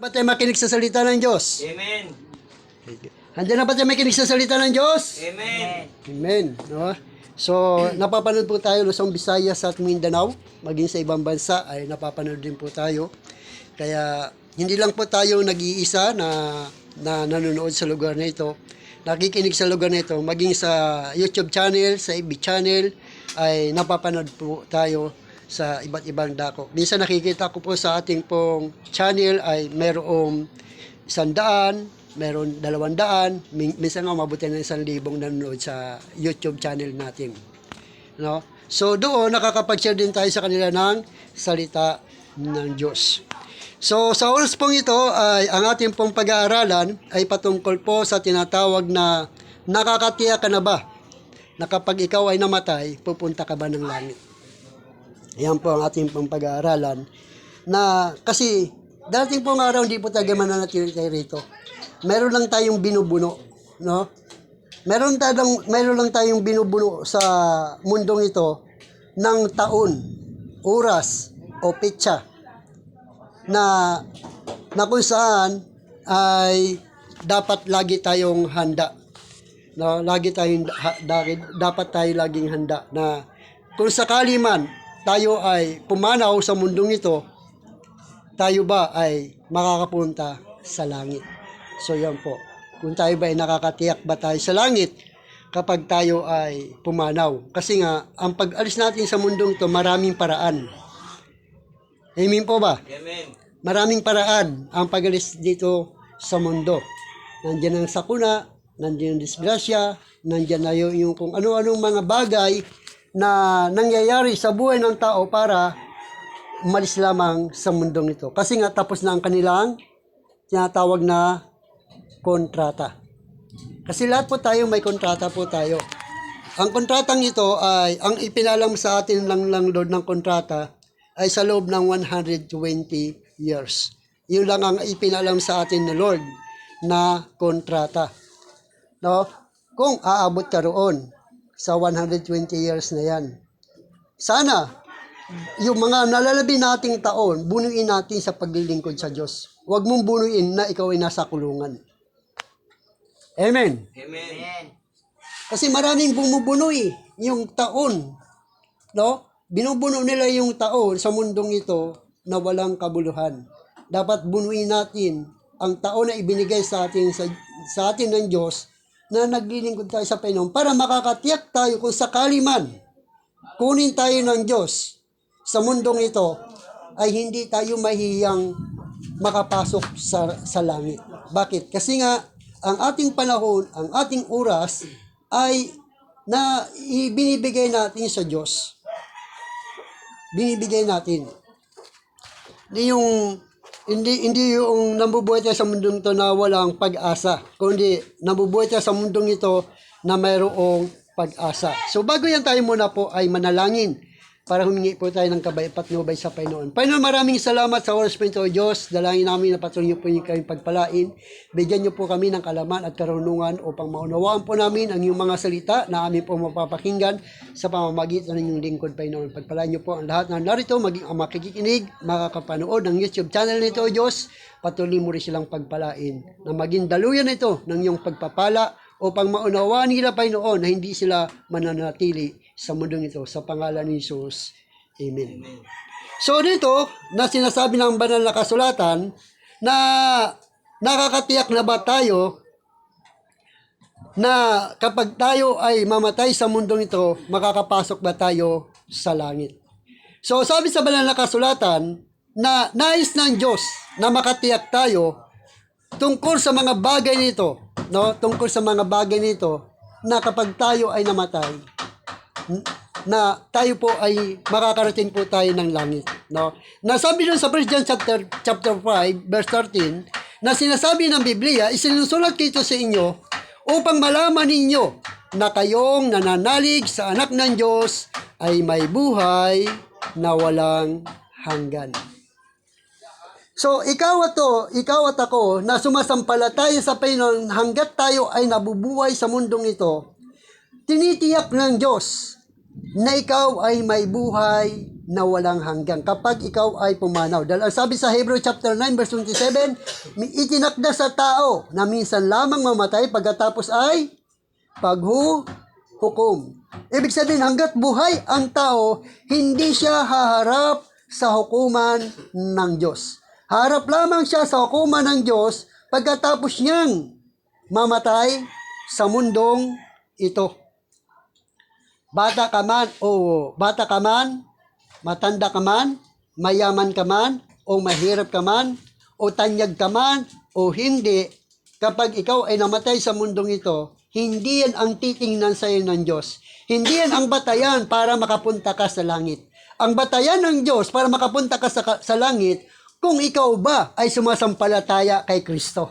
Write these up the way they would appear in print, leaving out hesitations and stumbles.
Ba tayo makinig sa salita ng Diyos? Amen. Handa na ba tayo makinig sa salita ng Diyos? Amen. Amen. No? So, napapanood po tayo Luzon, Visayas at Mindanao. Maging sa ibang bansa ay napapanood din po tayo. Kaya, hindi lang po tayo nag-iisa na nanonood sa lugar na ito. Nakikinig sa lugar na ito. Maging sa YouTube channel, sa FB channel, ay napapanood po tayo sa iba't ibang dako. Minsan nakikita ko po sa ating pong channel ay merong 100, meron 200, minsan nga mabuti na 1,000 nanonood sa YouTube channel natin. No? So doon nakakapag-share din tayo sa kanila ng salita ng Diyos. So sa oras pong ito ay ang ating pong pag-aaralan ay patungkol po sa tinatawag na nakakatiyak ka na ba na kapag ikaw ay namatay, pupunta ka ba ng langit? Ayan po ang ating pong pag-aaralan na kasi darating pong araw hindi po tayo mananatili tayo rito. Meron lang tayong binubuno, no? Meron lang tayong binubuno sa mundong ito ng taon, oras o petsa na kung saan ay dapat lagi tayong handa. No, dapat tayo laging handa na kung sakali man tayo ay pumanaw sa mundong ito, tayo ba ay makakapunta sa langit? So yan po. Kung tayo ba ay nakakatiyak ba tayo sa langit kapag tayo ay pumanaw? Kasi nga, ang pag-alis natin sa mundong ito, maraming paraan. Amen po ba? Amen. Maraming paraan ang pag-alis dito sa mundo. Nandiyan ang sakuna, nandiyan ang disgrasya, nandiyan na yung kung ano-anong mga bagay na nangyayari sa buhay ng tao para umalis lamang sa mundong ito. Kasi nga tapos na ang kanilang tinatawag na kontrata. Kasi lahat po tayo may kontrata po tayo. Ang kontratang ito ay, ang ipinalam sa atin lang Lord ng kontrata ay sa loob ng 120 years. Yun lang ang ipinalam sa atin ng Lord na kontrata. No? Kung aabot ka roon sa 120 years na yan. Sana, yung mga nalalabi nating taon, bunuin natin sa paglilingkod sa Diyos. Huwag mong bunuin na ikaw ay nasa kulungan. Amen. Amen. Kasi maraming bumubuno yung taon. No? Binubuno nila yung taon sa mundong ito na walang kabuluhan. Dapat bunuin natin ang taon na ibinigay sa atin ng Diyos na naglilingkod tayo sa Panginoon para makakatiyak tayo kung sakali man kunin tayo ng Diyos sa mundong ito ay hindi tayo mahihiyang makapasok sa langit. Bakit? Kasi nga ang ating panahon, ang ating oras ay na ibinibigay natin sa Diyos. Binibigay natin. Hindi yung nabubuhay tayo sa mundong ito na walang pag-asa, kundi nabubuhay tayo sa mundong ito na mayroong pag-asa. So bago yan tayo muna po ay manalangin para humingi po tayo ng kabay at patnubay sa Panginoon. Panginoon, maraming salamat sa oras po ito, Diyos. Dalangin namin na patuloy niyo po yung kaming pagpalain. Bigyan niyo po kami ng kalaman at karunungan upang maunawaan po namin ang iyong mga salita na amin po mapapakinggan sa pamamagitan ng inyong lingkod, Panginoon. Pagpalain niyo po ang lahat ng narito, maging ang makikinig, makakapanood ng YouTube channel nito, Diyos. Patuloy mo rin silang pagpalain na maging daluyan ito ng iyong pagpapala upang maunawaan nila, Panginoon, na hindi sila mananatili sa mundong ito. Sa pangalan ni Jesus. Amen. So dito, na sinasabi ng banal na kasulatan na nakakatiyak na ba tayo na kapag tayo ay mamatay sa mundong ito, makakapasok ba tayo sa langit? So sabi sa banal na kasulatan na nais ng Diyos na makatiyak tayo tungkol sa mga bagay nito, no? Tungkol sa mga bagay nito na kapag tayo ay namatay, na tayo po ay makakarating po tayo ng langit, no? Nasabi doon sa 1 John chapter 5 verse 13 na sinasabi ng Biblia, isinusulat ko ito sa inyo upang malaman ninyo na kayong nananalig sa anak ng Diyos ay may buhay na walang hanggan. So, ikaw at ako, na sumasampalataya sa Panginoon hanggat tayo ay nabubuhay sa mundong ito, tinitiyak ng Diyos na ikaw ay may buhay na walang hanggan kapag ikaw ay pumanaw. Dahil ang sabi sa Hebrew chapter 9 verse 27, itinakda sa tao na minsan lamang mamatay pagkatapos ay paghuhukom. Ibig sabihin, hanggat buhay ang tao, hindi siya haharap sa hukuman ng Diyos. Harap lamang siya sa hukuman ng Diyos pagkatapos niyang mamatay sa mundong ito. Bata ka man, matanda ka man, mayaman ka man, o mahirap ka man, o tanyag ka man, o hindi, kapag ikaw ay namatay sa mundong ito, hindi yan ang titingnan sa iyo ng Diyos. Hindi yan ang batayan para makapunta ka sa langit. Ang batayan ng Diyos para makapunta ka sa langit, kung ikaw ba ay sumasampalataya kay Kristo.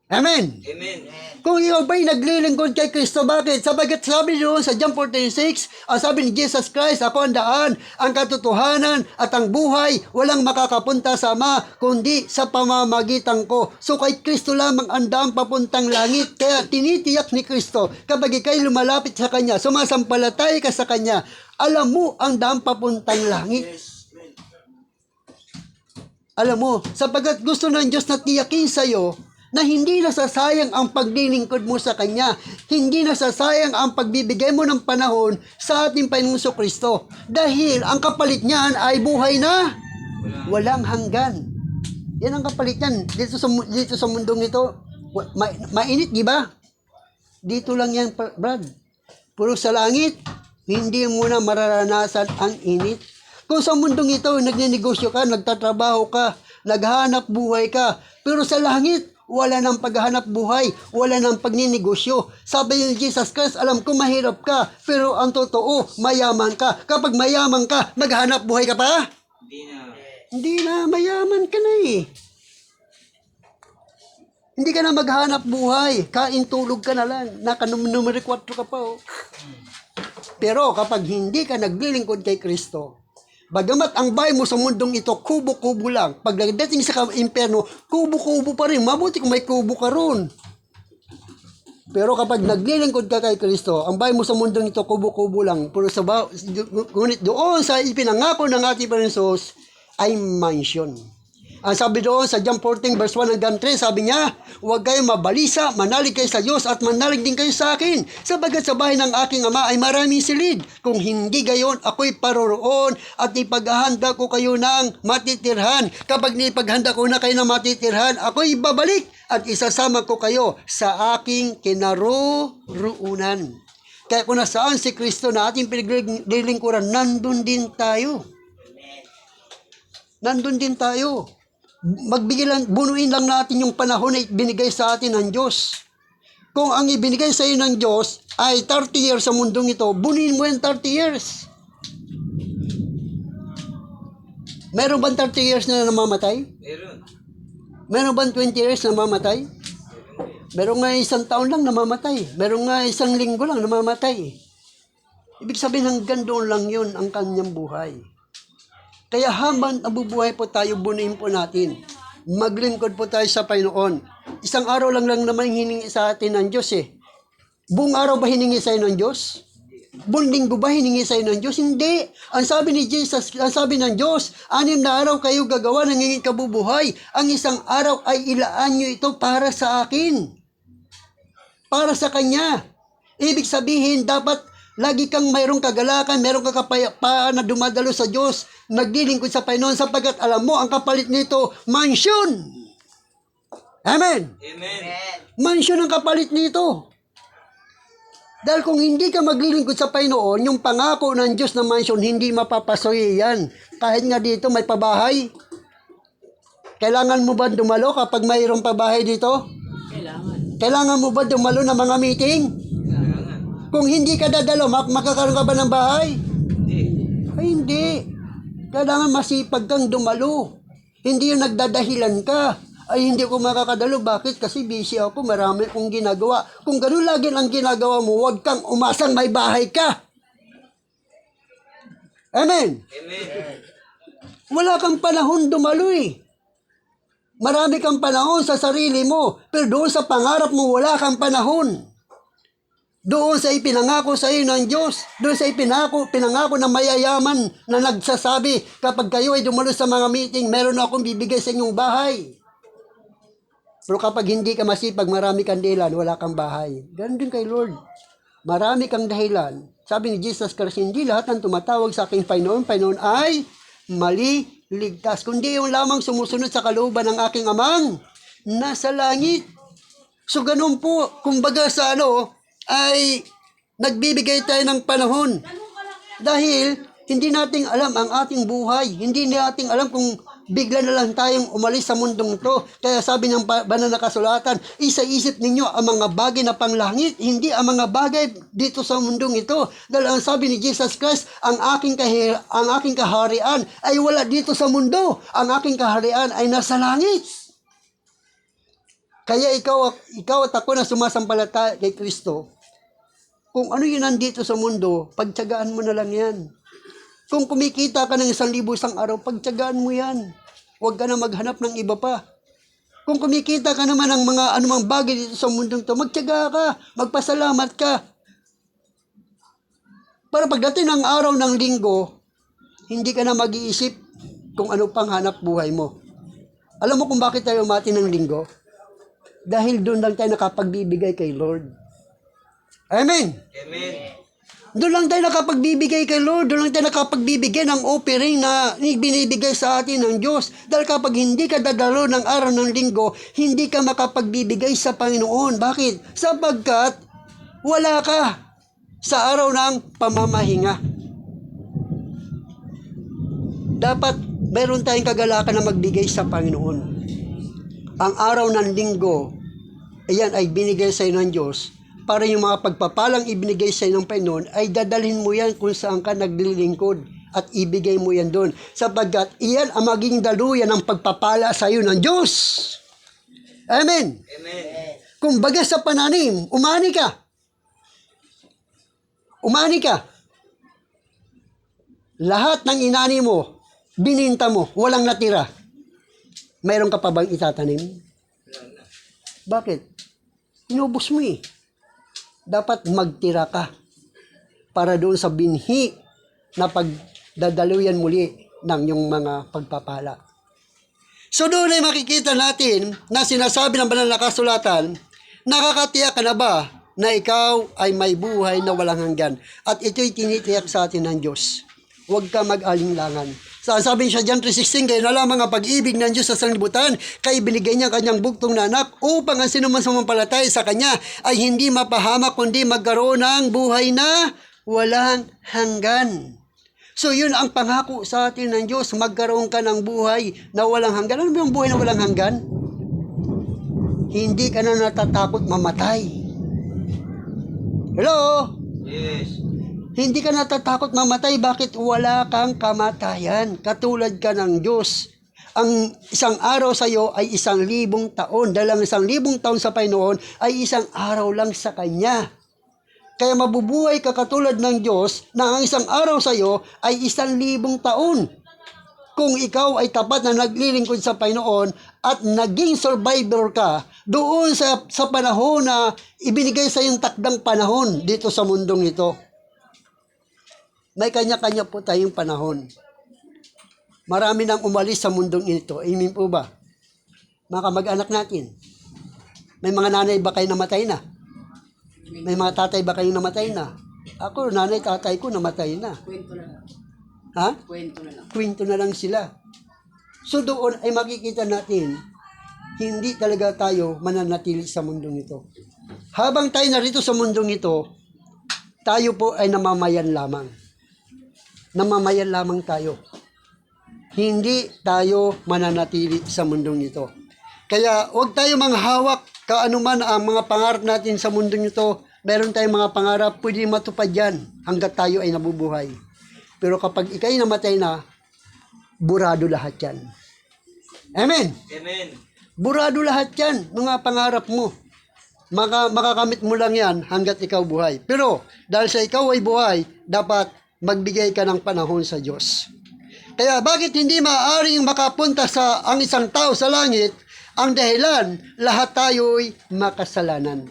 Amen. Amen. Kung ikaw ba'y naglilingkod kay Kristo, bakit? Sabagat sabi doon sa John 4:36, ang sabi ni Jesus Christ, ako ang daan, ang katotohanan, at ang buhay, walang makakapunta sa Ama, kundi sa pamamagitan ko. So kay Kristo lamang ang daan papuntang langit. Kaya tinitiyak ni Kristo, kapag ikay lumalapit sa Kanya, sumasampalatay ka sa Kanya, alam mo ang daan papuntang langit. Alam mo, sapagat gusto ng Diyos na tiyakin sa iyo, na hindi nasasayang ang paglilingkod mo sa Kanya. Hindi nasasayang ang pagbibigay mo ng panahon sa ating Panginoong Kristo. Dahil ang kapalit niyan ay buhay na walang hanggan. Yan ang kapalit niyan. Dito sa mundong ito, mainit, di ba? Dito lang yan, Brad. Pero sa langit, hindi mo na mararanasan ang init. Kung sa mundong ito, nagnenegosyo ka, nagtatrabaho ka, naghanap buhay ka, pero sa langit, wala nang paghahanap buhay, wala nang pagninegosyo. Sabi ni Jesus Christ, alam ko mahirap ka, pero ang totoo, mayaman ka. Kapag mayaman ka, maghanap buhay ka pa? Hindi na, mayaman ka na eh. Hindi ka na maghanap buhay, kain tulog ka na lang, numero 4 ka pa oh. Pero kapag hindi ka naglilingkod kay Kristo, bagamat ang bahay mo sa mundong ito, kubo-kubo lang. Pagdating sa impyerno, kubo-kubo pa rin. Mabuti kung may kubo ka ron. Pero kapag naglilingkod ka kay Kristo, ang bahay mo sa mundong ito, kubo-kubo lang. Pero ngunit doon sa ipinangako ng ating Panginoon Hesus ay mansion. Ang sabi doon sa John 14 verse 1 hanggang 3, sabi niya, huwag kayong mabalisa, manalig kayo sa Diyos at manalig din kayo sa akin. Sabagat sa bahay ng aking Ama ay maraming silid. Kung hindi gayon, ako'y paroroon at ipaghahanda ko kayo ng matitirhan. Kapag nipaghanda ko na kayo ng matitirhan, ako'y babalik at isasama ko kayo sa aking kinaroroonan. Kaya kung nasaan si Kristo na ating pinaglilingkuran, nandun din tayo. Nandun din tayo. Bunuin lang natin yung panahon na binigay sa atin ng Diyos. Kung ang ibinigay sa iyo ng Diyos ay 30 years sa mundong ito, bunuin mo yung 30 years. Meron ba 30 years na namamatay? Meron. Meron ba 20 years na namamatay? Meron nga isang taon lang namamatay. Meron nga isang linggo lang namamatay. Ibig sabihin hanggang doon lang yun ang kanyang buhay. Kaya habang nabubuhay po tayo, bunuin po natin. Maglingkod po tayo sa Panginoon. Isang araw lang naman hiningi sa atin ng Diyos eh. Buong araw ba hiningi sa iyo ng Diyos? Buong linggo ba hiningi sa iyo ng Diyos? Hindi. Ang sabi ni Jesus, ang sabi ng Diyos, 6 na araw kayo gagawa ng inyong kabubuhay. Ang isang araw ay ilaan nyo ito para sa akin. Para sa Kanya. Ibig sabihin, dapat lagi kang mayroong kagalakan, mayroong kakapayapaan na dumadalo sa Diyos, naglilingkod sa Panginoon, sapagkat alam mo, ang kapalit nito, mansion. Amen. Amen. Mansion ang kapalit nito. Dahil kung hindi ka maglilingkod sa Panginoon, yung pangako ng Diyos na mansion, hindi mapapasoy yan. Kahit nga dito may pabahay. Kailangan mo ba dumalo kapag mayroong pabahay dito? Kailangan. Kailangan mo ba dumalo ng mga meeting? Kung hindi ka dadalo, makakaroon ka ba ng bahay? Hindi. Ay, hindi. Kailangan masipag kang dumalo. Hindi yung nagdadahilan ka. Ay, hindi ko makakadalo. Bakit? Kasi busy ako. Marami akong ginagawa. Kung gano'n lagi ang ginagawa mo, huwag kang umasang may bahay ka. Amen? Amen. Wala kang panahon dumalo eh. Marami kang panahon sa sarili mo. Pero doon sa pangarap mo, wala kang panahon. Doon sa ipinangako sa iyo ng Diyos, doon sa pinangako ng mayayaman na nagsasabi, kapag kayo ay dumalo sa mga meeting, meron akong bibigay sa inyong bahay. Pero kapag hindi ka masipag, marami kang dahilan, wala kang bahay. Ganun din kay Lord. Marami kang dahilan. Sabi ni Jesus Christ, hindi lahat ng tumatawag sa aking Panginoon ay maliligtas. Kundi yung lamang sumusunod sa kalooban ng aking amang nasa langit. So ganun po, kumbaga sa ay nagbibigay tayo ng panahon. Dahil hindi nating alam ang ating buhay. Hindi nating alam kung bigla na lang tayong umalis sa mundong to. Kaya sabi ng banal na kasulatan, isaisip ninyo ang mga bagay na panglangit, hindi ang mga bagay dito sa mundong ito. Dahil ang sabi ni Jesus Christ, ang aking kaharian ay wala dito sa mundo. Ang aking kaharian ay nasa langit. Kaya ikaw at ako na sumasampalataya kay Kristo, kung ano yun nandito sa mundo, pagtiyagaan mo na lang yan. Kung kumikita ka ng 1,000 isang araw, pagtiyagaan mo yan. Huwag ka na maghanap ng iba pa. Kung kumikita ka naman ng mga anumang bagay dito sa mundong to, magtiyaga ka, magpasalamat ka. Para pagdating ng araw ng linggo, hindi ka na mag-iisip kung ano pang hanap buhay mo. Alam mo kung bakit tayo umati ng linggo? Dahil doon lang tayo nakapagbibigay kay Lord. Amen. Amen. Doon lang tayo nakapagbibigay kay Lord. Doon lang tayo nakapagbibigay ng offering na binibigay sa atin ng Diyos. Dahil kapag hindi ka dadalo ng araw ng linggo, hindi ka makapagbibigay sa Panginoon. Bakit? Sapagkat wala ka sa araw ng pamamahinga. Dapat mayroon tayong kagalakan na magbigay sa Panginoon. Ang araw ng linggo, ayan ay binigay sa iyo ng Diyos para yung mga pagpapalang ibinigay sa iyo ng Panginoon ay dadalhin mo yan kung saan ka naglilingkod at ibigay mo yan doon. Sapagkat iyan ang maging daluyan ng pagpapala sa iyo ng Diyos. Amen. Amen. Kumbaga sa pananim, umani ka. Umani ka. Lahat ng inani mo, bininta mo, walang natira. Mayroon ka pa bang itatanim? Bakit? Inubos mo eh. Dapat magtira ka para doon sa binhi na pagdadaluyan muli ng yung mga pagpapala. So doon ay makikita natin na sinasabi ng banal na kasulatan, nakakatiyak ka na ba na ikaw ay may buhay na walang hanggan? At ito'y tinitiyak sa atin ng Diyos. Huwag ka mag-alinlangan. Sabi siya John 3:16, kaya na lamang ang pag-ibig ng Diyos sa sanglibutan, kaya binigay niya kanyang bugtong na anak upang ang sinuman sumampalataya sa kanya ay hindi mapahamak kundi magkaroon ng buhay na walang hanggan. So yun ang pangako sa atin ng Diyos, magkaroon ka ng buhay na walang hanggan. Ano ba yung buhay na walang hanggan? Hindi ka na natatakot mamatay. Hello? Yes. Hindi ka natatakot mamatay. Bakit? Wala kang kamatayan. Katulad ka ng Diyos. Ang isang araw sa iyo ay 1,000 taon. Dahil ang 1,000 taon sa Panginoon ay isang araw lang sa Kanya. Kaya mabubuhay ka katulad ng Diyos na ang isang araw sa iyo ay 1,000 taon. Kung ikaw ay tapat na naglilingkod sa Panginoon at naging survivor ka doon sa panahon na ibinigay sa iyong takdang panahon dito sa mundong ito. May kanya-kanya po tayong panahon. Marami nang umalis sa mundong ito. Amen po ba? Mga kamag-anak natin. May mga nanay ba kayo namatay na? May mga tatay ba kayong namatay na? Ako, nanay, tatay ko namatay na. Kwento na lang. Ha? Kwento na lang. Kwento na lang sila. So doon ay makikita natin, hindi talaga tayo mananatili sa mundong ito. Habang tayo narito sa mundong ito, tayo po ay namamayan lamang. Namamayan lamang tayo. Hindi tayo mananatili sa mundong ito. Kaya huwag tayo manghawak kaanuman ang mga pangarap natin sa mundong ito. Meron tayong mga pangarap, pwede matupad yan hanggat tayo ay nabubuhay. Pero kapag ikay namatay na, burado lahat yan. Amen? Amen. Burado lahat yan, mga pangarap mo. Makakamit mo lang yan hanggat ikaw buhay. Pero dahil sa ikaw ay buhay, dapat magbigay ka ng panahon sa Diyos. Kaya bakit hindi maaaring makapunta ang isang tao sa langit? Ang dahilan, lahat tayo'y makasalanan.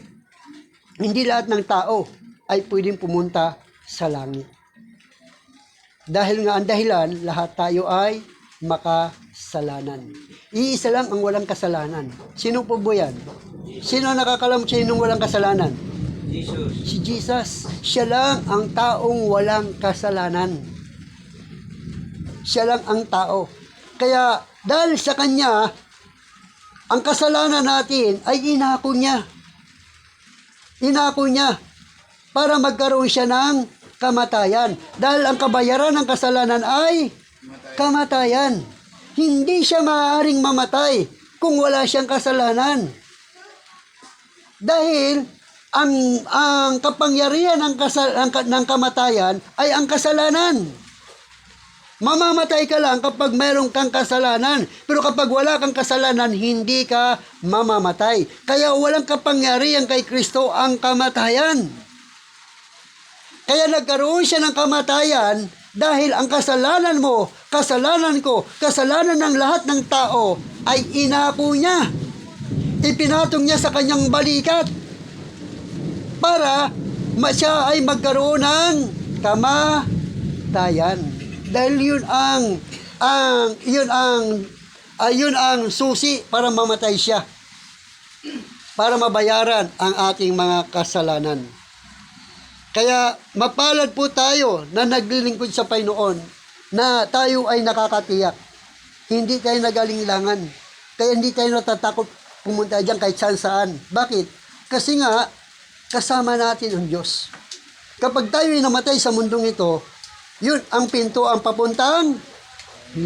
Hindi lahat ng tao ay pwedeng pumunta sa langit. Dahil nga ang dahilan, lahat tayo ay makasalanan. Iisa lang ang walang kasalanan. Sino po ba yan? Sino nakakalam sinong walang kasalanan? Jesus. Si Jesus. Siya lang ang taong walang kasalanan. Siya lang ang tao. Kaya dahil sa Kanya, ang kasalanan natin ay inako niya. Inako niya para magkaroon siya ng kamatayan. Dahil ang kabayaran ng kasalanan ay kamatayan. Hindi siya maaaring mamatay kung wala siyang kasalanan. Dahil ang kapangyarihan ng kamatayan ay ang kasalanan. Mamamatay ka lang kapag mayroon kang kasalanan. Pero kapag wala kang kasalanan, hindi ka mamamatay. Kaya walang kapangyarihan kay Kristo ang kamatayan. Kaya nagkaroon siya ng kamatayan dahil ang kasalanan mo, kasalanan ko, kasalanan ng lahat ng tao ay inako niya. Ipinatong niya sa kanyang balikat para siya ay magkaroon ng kamatayan. Dahil yun ang susi para mamatay siya. Para mabayaran ang ating mga kasalanan. Kaya mapalad po tayo na naglilingkod sa Panginoon na tayo ay nakakatiyak. Hindi tayo nagalinlangan. Kaya hindi tayo natatakot pumunta dyan kahit saan. Bakit? Kasi nga, kasama natin ang Diyos. Kapag tayo ay namatay sa mundong ito, yun ang pinto ang papuntang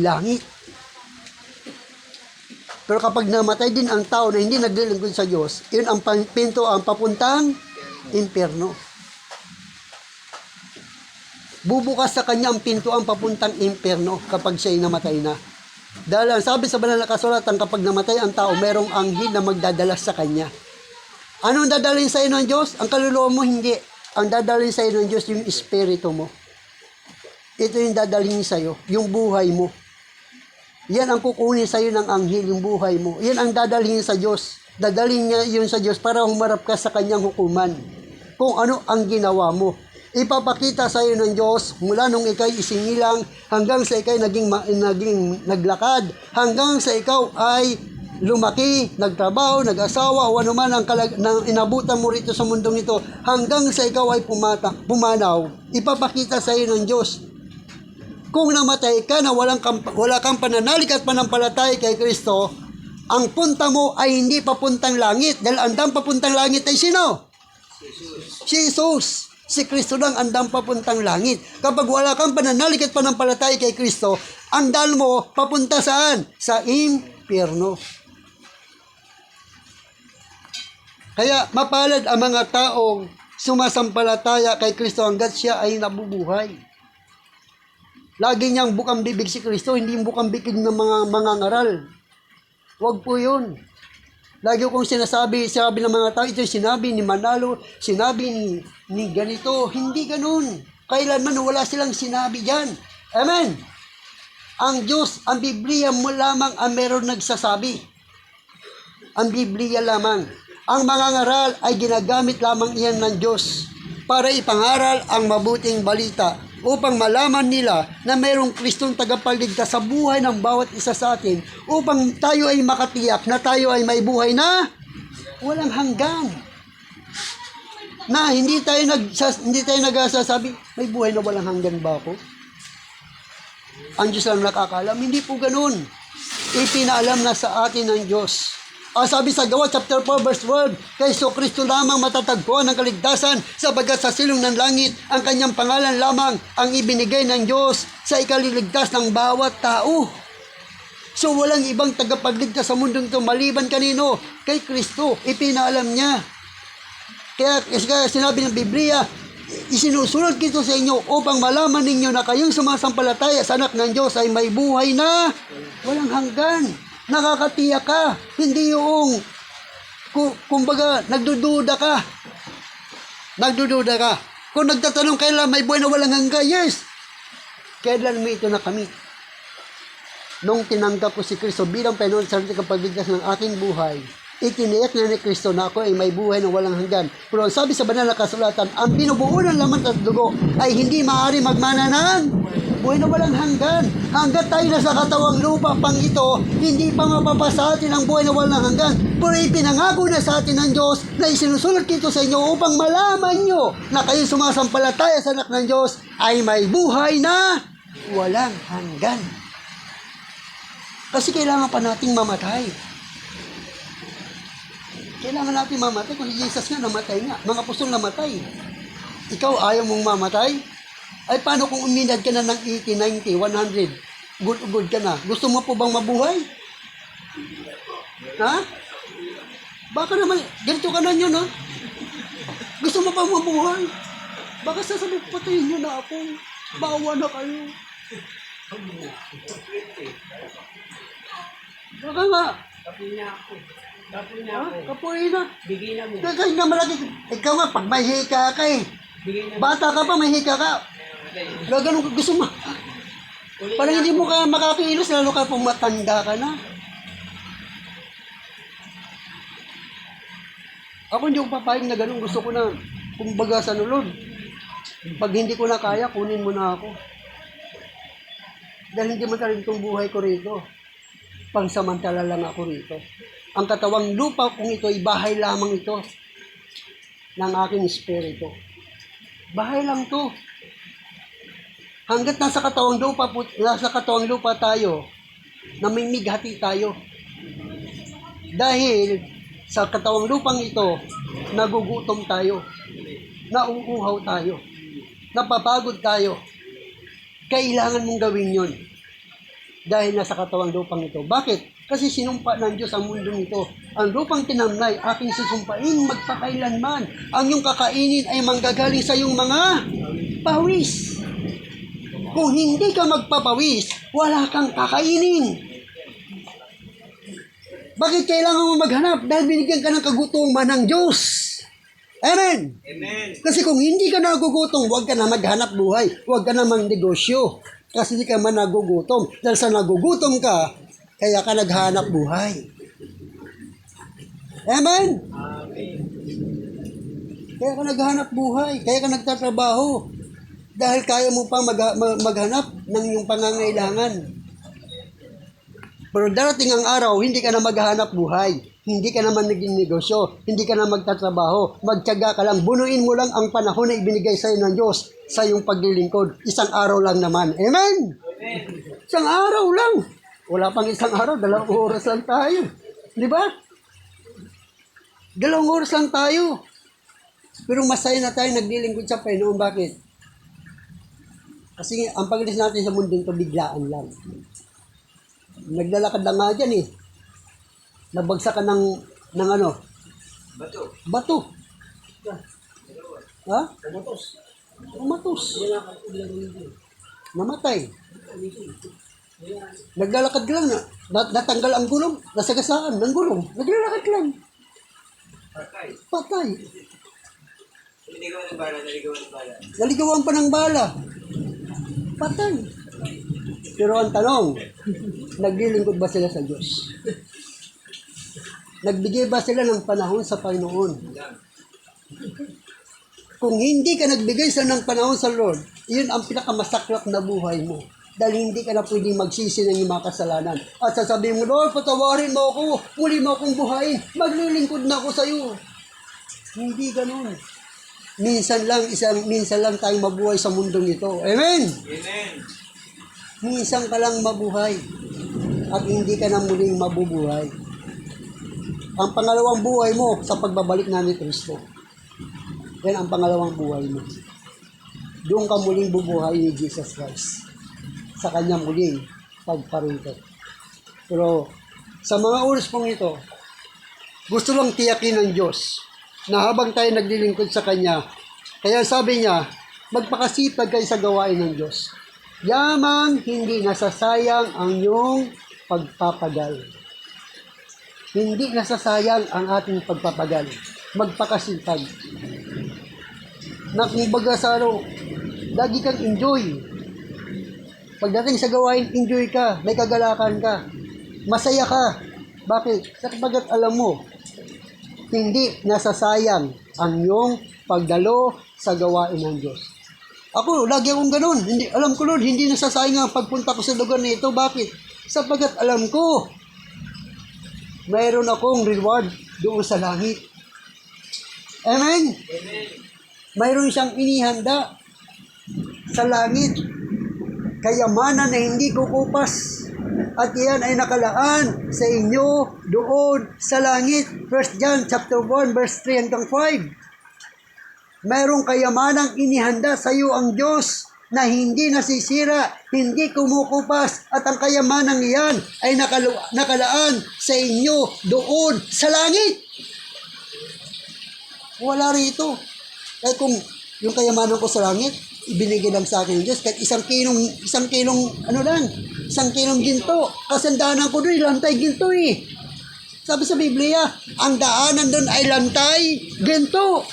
langit. Pero kapag namatay din ang tao na hindi naglilingkod sa Diyos, yun ang pinto ang papuntang impyerno. Bubukas sa kanya ang pinto ang papuntang impyerno kapag siya'y namatay na. Dahil ang sabi sa banal na kasulatan, kapag namatay ang tao, merong anghel na magdadala sa kanya. Anong dadalhin sa iyo ng Diyos? Ang kaluluwa mo, hindi. Ang dadalhin sa iyo ng Diyos, yung espiritu mo. Ito yung dadalhin sa iyo, yung buhay mo. Yan ang kukunin sa iyo ng anghel, yung buhay mo. Yan ang dadalhin sa Diyos. Dadalhin niya yun sa Diyos para humarap ka sa kanyang hukuman. Kung ano ang ginawa mo. Ipapakita sa iyo ng Diyos mula nung ikay isingilang hanggang sa ikay naging naglakad, hanggang sa ikaw ay lumaki, nagtrabaho, nag-asawa, o ano man ang inabutan mo rito sa mundong ito, hanggang sa ikaw ay pumanaw, ipapakita sa iyo ng Diyos. Kung namatay ka na wala kang pananalig at panampalataya kay Kristo, ang punta mo ay hindi papuntang langit, dahil andang papuntang langit ay sino? Si Jesus. Si Kristo lang andang papuntang langit. Kapag wala kang pananalig at panampalataya kay Kristo, ang daan mo papunta saan? Sa impyerno. Kaya mapalad ang mga taong sumasampalataya kay Kristo hanggat siya ay nabubuhay. Lagi niyang bukang bibig si Kristo, hindi bukang bibig ng mga ngaral. Huwag po yun. Lagi kong sinasabi ng mga tao, ito sinabi ni Manalo, sinabi ni ganito. Hindi ganun. Kailanman wala silang sinabi dyan. Amen. Ang Diyos, ang Biblia mo lamang ang meron nagsasabi. Ang Biblia lamang. Ang mga ngaral ay ginagamit lamang iyan ng Diyos para ipangaral ang mabuting balita upang malaman nila na mayroong Kristong tagapagligtas sa buhay ng bawat isa sa atin, upang tayo ay makatiyak na tayo ay may buhay na walang hanggan. Na hindi tayo nagsasabi, may buhay na walang hanggan ba ako? Ang Diyos lang nakakalam. Hindi po ganun. Ipinaalam na sa atin ng Diyos. Sabi sa Gawa chapter 4 verse 12, kay Kristo lamang matatagpuan ang kaligtasan, sapagkat sa silong ng langit ang kanyang pangalan lamang ang ibinigay ng Diyos sa ikaliligtas ng bawat tao. So walang ibang tagapagligtas sa mundong ito maliban kanino? Kay Kristo. Ipinaalam niya. Kaya sinabi ng Biblia, isinusunod kito sa inyo upang malaman ninyo na kayong sumasampalataya sa anak ng Diyos ay may buhay na walang hanggan. Nakakatiyak ka. Hindi yung, kumbaga, nagdududa ka. Nagdududa ka. Kung nagtatanong kailan may buhay na walang hanggan, yes. Kailan mo ito nakamit? Nung tinanggap ko si Kristo bilang Panginoon sa kapagligtas ng aking buhay, Itiniyak na ni Kristo na ako ay may buhay na walang hanggan. Pero ang sabi sa banal na kasulatan, ang binubuo ng laman at dugo ay hindi maaari magmana ng buhay na walang hanggan. Hanggat tayo nasa katawang lupa pang ito, hindi pa mapapasa atin ang buhay na walang hanggan. Pero ipinangako na sa atin ng Diyos na isinusulat ito sa inyo upang malaman nyo na kayo sumasampalataya sa anak ng Diyos ay may buhay na walang hanggan. Kasi kailangan pa nating mamatay. Kailangan natin mamatay. Kung si Jesus nga, namatay nga. Mga apostol namatay. Ikaw, ayaw mong mamatay? Ay, paano kung uminad ka na ng 80, 90, 100? Good ka na. Gusto mo po bang mabuhay? Ha? Baka naman, ganito ka na yun, ha? Gusto mo bang mabuhay? Baka sasabi, patayin nyo na ako. Bawa na kayo. Baka nga. Kapuin na. Kaya na malaki. Ikaw nga, pag may hika ka eh. Bata ka pa, may hika ka. Gaganon ka, gusto mo. Parang hindi mo ka makakilos, lalo ka pong matanda ka na. Ako hindi ko papayag na ganun. Gusto ko na, kumbaga sa nulod. Pag hindi ko na kaya, kunin mo na ako. Dahil hindi matarin itong buhay ko rito. Pangsamantala lang ako rito. Ang katawang lupa kung ito ay bahay lamang ito ng aking espiritu. Bahay lang to. Hanggat nasa katawang lupa tayo, namimighati tayo. Dahil sa katawang lupang ito, nagugutom tayo, nauuhaw tayo, napapagod tayo. Kailangan mong gawin yun. Dahil nasa katawang lupang ito. Bakit? Kasi sinumpa ng Diyos ang mundo nito. Ang lupang tinamnay, aking susumpain magpakailanman. Ang iyong kakainin ay manggagaling sa iyong mga pawis. Kung hindi ka magpapawis, wala kang kakainin. Bakit kailangan mo maghanap? Dahil binigyan ka ng kagutuman ng Diyos. Amen? Amen. Kasi kung hindi ka nagugutom, huwag ka na maghanap buhay. Huwag ka na magnegosyo. Kasi hindi ka man nagugutom. Dahil sa nagugutom ka, kaya ka naghanap buhay. Amen? Amen. Kaya ka naghanap buhay. Kaya ka nagtatrabaho. Dahil kaya mo pa maghanap ng iyong pangangailangan. Pero darating ang araw, hindi ka na maghanap buhay. Hindi ka naman naging negosyo. Hindi ka na magtatrabaho. Magtiyaga ka lang. Bunuin mo lang ang panahon na ibinigay sa iyo ng Diyos sa iyong paglilingkod. Isang araw lang naman. Amen? Amen. Isang araw lang. Wala pang isang araw, 2 oras lang tayo. Di ba? 2 oras lang tayo. Pero masaya na tayo naglilingkod sa Panginoon. Bakit? Kasi ang pag-alis natin sa mundo ito, biglaan lang. Naglalakad lang nga dyan eh. Nabagsak ka ng ano? Bato. Ha? Umatos. Namatay. Naglalakad lang na. Natanggal ang gulong. Nasagasaan ng gulong. Naglalakad lang. Patay. Naligawan pa ng bala. Patay. Pero ang tanong, naglilingkod ba sila sa Diyos? Nagbigay ba sila ng panahon sa Panginoon? Kung hindi ka nagbigay sa ng panahon sa Lord, yun ang pinakamasaklap na buhay mo. Dahil hindi ka na pwedeng magsisi ng iyong mga kasalanan. At sasabihin mo, Lord, patawarin mo ako, muli mo akong buhayin, maglilingkod na ako sa iyo. Hindi ganun. Minsan lang tayong mabuhay sa mundong ito. Amen? Amen. Minsan ka lang mabuhay at hindi ka na muling mabubuhay. Ang pangalawang buhay mo sa pagbabalik na ni Kristo. Yan ang pangalawang buhay mo. Doon ka muling bubuhay ni Jesus Christ. Sa kanya muling pagparito. Pero sa mga oras pong ito, gusto lang tiyakin ng Diyos na habang tayo naglilingkod sa Kanya, kaya sabi niya, magpakasipag kayo sa gawain ng Diyos. Yamang hindi nasasayang ang iyong pagpapagal. Hindi nasasayang ang ating pagpapagal. Magpakasipag. Nakumbaga sa lagi kang enjoy. Pagdating sa gawain, enjoy ka. May kagalakan ka. Masaya ka. Bakit? Sapagkat alam mo, hindi nasasayang ang iyong pagdalo sa gawain ng Diyos. Ako, lagi akong ganun. Hindi, alam ko, Lord, hindi nasasayang ang pagpunta ko sa lugar na ito. Bakit? Sapagkat alam ko, mayroon akong reward doon sa langit. Amen? Mayroon siyang inihanda sa langit. Kayamanan na hindi kukupas. At iyan ay nakalaan sa inyo doon sa langit. 1 John chapter 1 verse 3 hanggang 5. Mayroong kayamanang inihanda sa iyo ang Diyos na hindi nasisira, hindi kumukupas, at ang kayamanang iyan ay nakalaan sa inyo doon sa langit. Wala rito. Kaya kung yung kayamanan ko sa langit, ibinigay lang sa akin ng Diyos, kahit isang kilong ginto. Kasi ang daanan ko doon, lantay ginto eh. Sabi sa Biblia, ang daanan doon ay lantay ginto.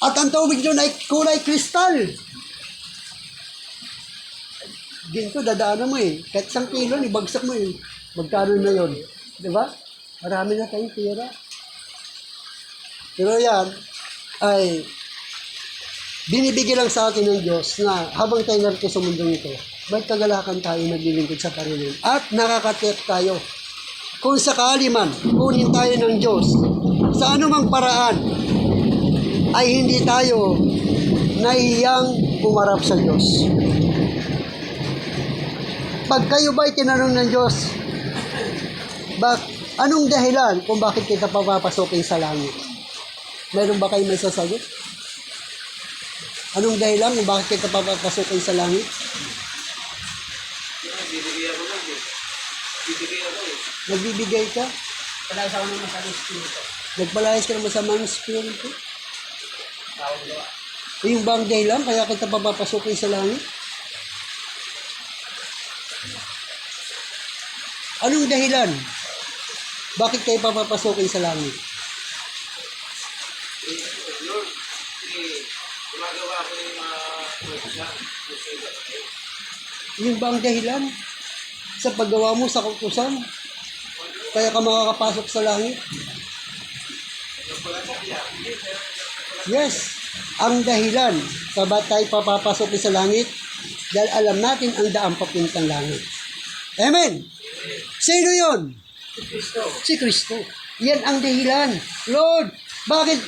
At ang tubig doon ay kulay kristal. Ginto, dadaanan mo eh. Kahit isang kilo, ibagsak mo eh. Magkano na yun? Diba? Marami na tayong tira. Pero yan, ay binibigay lang sa akin ng Diyos na habang tayo narito sa mundong ito, may kagalakan tayo naglilingkod sa Panginoon. At nakakatiyak tayo. Kung sakali man, kunin tayo ng Diyos, sa anumang paraan, ay hindi tayo nahihiyang umarap sa Diyos. Pag kayo ba'y tinanong ng Diyos, anong dahilan kung bakit kita papapasokin sa langit? Meron ba kayo may sasagot? Anong dahilan kung bakit kita papapasokin sa langit? Nagbibigay ka? Palayas ako ng masamang spirito. Nagpalayas ka ng masamang spirito? Yung bang dahilan kaya kita papapasukin sa langit? Anong dahilan? Bakit kayo papapasukin sa langit? Lord, gumagawa ako ng mga Yung bang dahilan? Sa paggawa mo sa kautusan? Kaya ka makakapasok sa langit? Yes, ang dahilan sa ba't tayo papapasok sa langit dahil alam natin ang daan papuntang langit. Amen? Sino yun? Si Kristo. Yan ang dahilan. Lord, bakit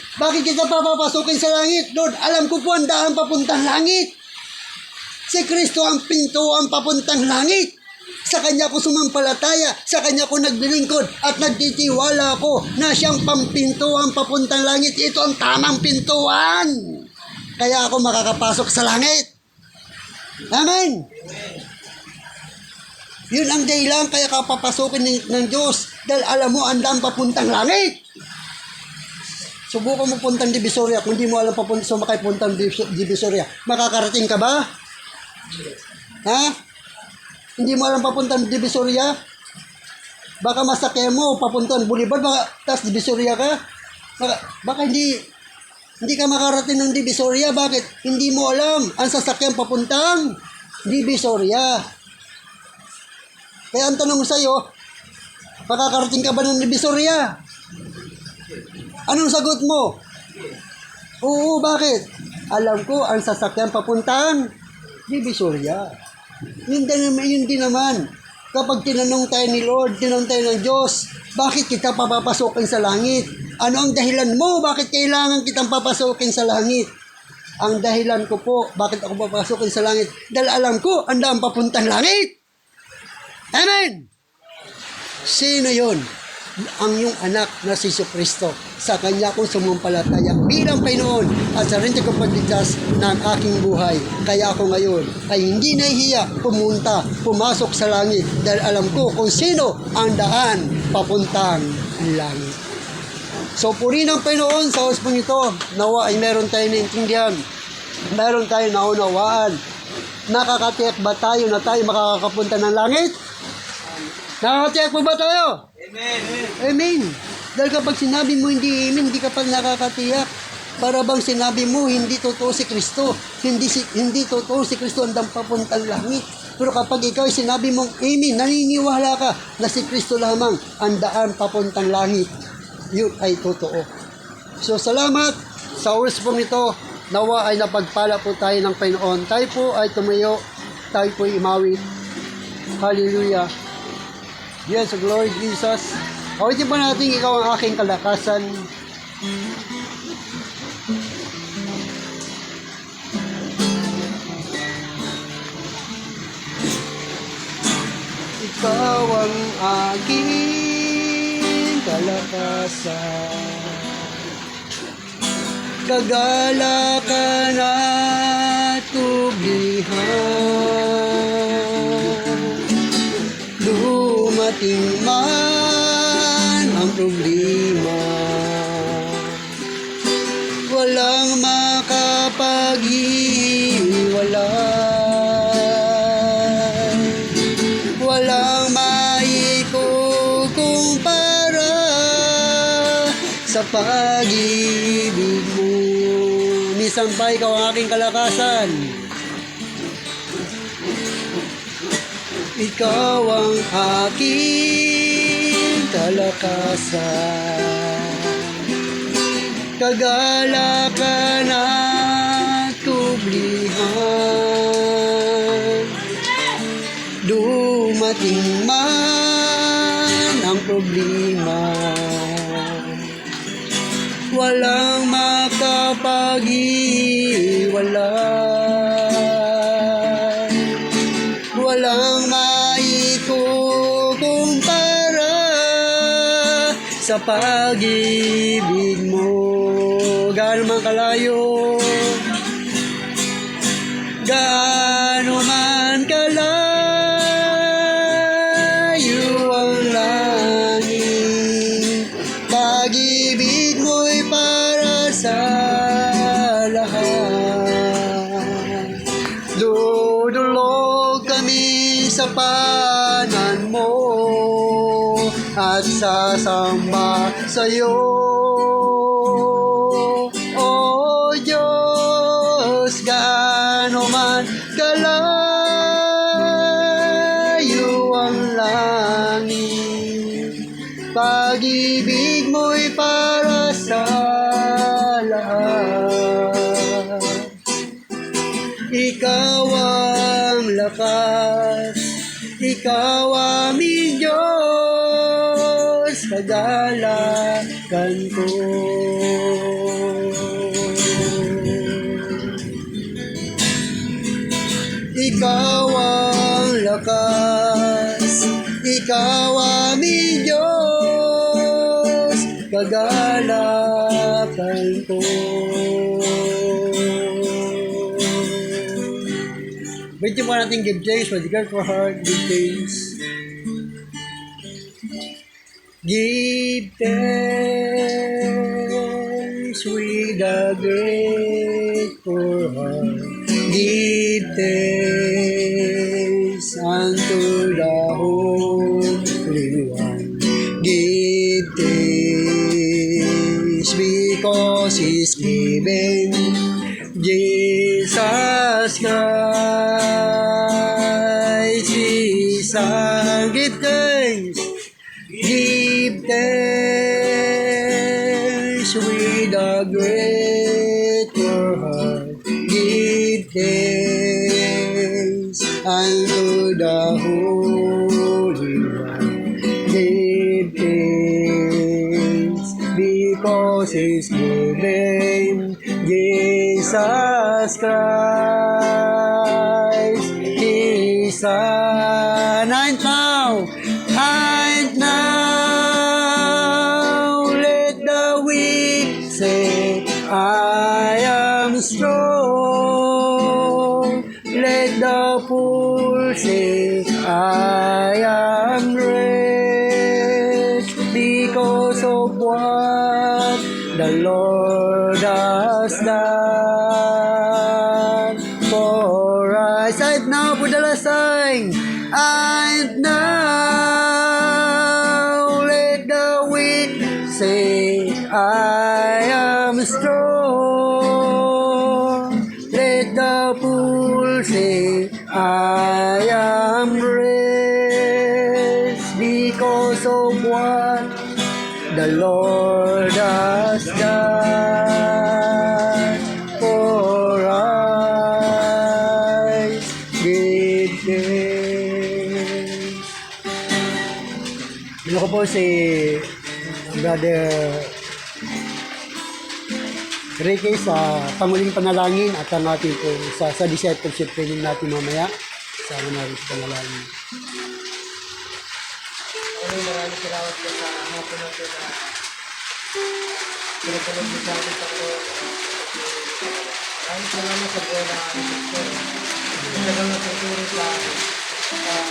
kita papapasukin sa langit? Lord, alam ko po ang daan papuntang langit. Si Kristo ang pinto ang papuntang langit. Sa Kanya ko sumampalataya, sa Kanya ko naglilingkod at nagtitiwala ako na siyang pampintuan papuntang langit. Ito ang tamang pintuan. Kaya ako makakapasok sa langit. Amen. Yun ang dahilan kaya ka papasukin ng Diyos dahil alam mo ang daan papuntang langit. Subukan mo puntang Divisoria kung hindi mo alam sumakay puntang Divisoria. Makakarating ka ba? Ha? Hindi mo alam papuntang Divisoria? Baka masakyan mo papuntang Boulevard, tapos Divisoria ka? Baka hindi ka makarating ng Divisoria. Bakit? Hindi mo alam ang sasakyan papuntang Divisoria. Kaya ang tanong ko sa'yo, makakarating ka ba ng Divisoria? Anong sagot mo? Oo, bakit? Alam ko ang sasakyan papuntang Divisoria. Yun din naman. Kapag tinanong tayo ni Lord, tinanong tayo ng Diyos, bakit kita papapasokin sa langit? Ano ang dahilan mo? Bakit kailangan kitang papasokin sa langit? Ang dahilan ko po, bakit ako papasokin sa langit? Dahil alam ko, ang daan papuntang langit. Amen! Sino yun? Ang iyong anak na si Kristo. Sa Kanya kong sumumpalataya bilang Panginoon at sarili kong pagligtas ng aking buhay. Kaya ako ngayon ay hindi nahihiya pumasok sa langit dahil alam ko kung sino ang daan papuntang langit. So puri ng Panginoon sa ospong ito, nawa ay meron tayong naintindihan, meron tayong naunawaan. Nakakatiyak ba tayo na tayo makakapunta ng langit? Nakakatiyak po ba tayo? Amen. Amen. Dahil kapag sinabi mo hindi amen, hindi ka pa nakakatiyak. Para bang sinabi mo hindi totoo si Kristo. Hindi totoo si Kristo ang papuntang langit. Pero kapag ikaw ay sinabi mong amen, naniniwala ka na si Kristo lamang ang daan papuntang langit, yun ay totoo. So salamat sa oras pong ito. Nawa ay napagpala po tayo ng Panginoon. Tayo po ay tumayo, tayo po ay imawit. Hallelujah. Yes, glory to Jesus. Awitin pa natin, ikaw ang aking kalakasan. Ikaw ang aking kalakasan. Kagalakan at tuglihan. Dumating man ang problema, walang makapaghiwalay, walang maikukumpara sa pag-ibig mo. Minsan pa ikaw ang aking kalakasan. Ikaw ang aking kalakasan. Kagalakan at kublihan. Dumating man ang problema, walang makapaghiwalay, walang maikukumpara sa pag-ibig mo. Gaano man kalayo, gaano man kalayo ang langit, pag-ibig mo'y para sa lahat. Dudulog kami sa panan mo at sasamba sa'yo. O Diyos, gaano man kalayo ang langit, pag-ibig mo'y para sa lahat. Ikaw ang lakas, ikaw aming Diyos, kagalakan ko. Ikaw ang lakas, ikaw aming Diyos, kagalakan ko. Wait mo natin give thanks for the God for heart, give thanks. Give thanks with a grateful heart. Give thanks unto the Holy One. Give thanks because He's given Jesus Christ, His Son. Give thanks. Give thanks with a grateful heart. Give thanks unto the Holy One. Give thanks because He's given Jesus Christ, His Son. And now, let the weak say, I am strong. Let the poor say, I am rich because of what the Lord has done for us. And now, for the last time, and now, let the weak say, I am strong. Let the poor say, I am the Lord has done for us. Give thanks. Ano ko po si Brother Ricky sa panguling panalangin at ang ating po sa discipleship training natin mamaya. Sama na rin sa panalangin. Maraming salamat po sa hapon na ito na pinagpanood niyo sa ating Panginoon. Maraming salamat sa buhay ng aming Diyos. Talagang natuturo sa akin.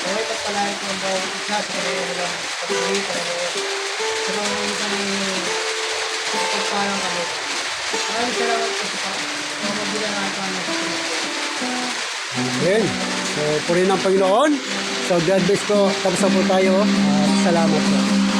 Naway pagpalain ko ang bawat isa sa kanyang walang pag-uwi, Panginoon. Sa mga isang pagpalang kami. Maraming salamat po sa mga magbilangan sa aming Panginoon. Amen. So, purihin ang Panginoon. So, God bless po. Tapos na po tayo. Salamat po.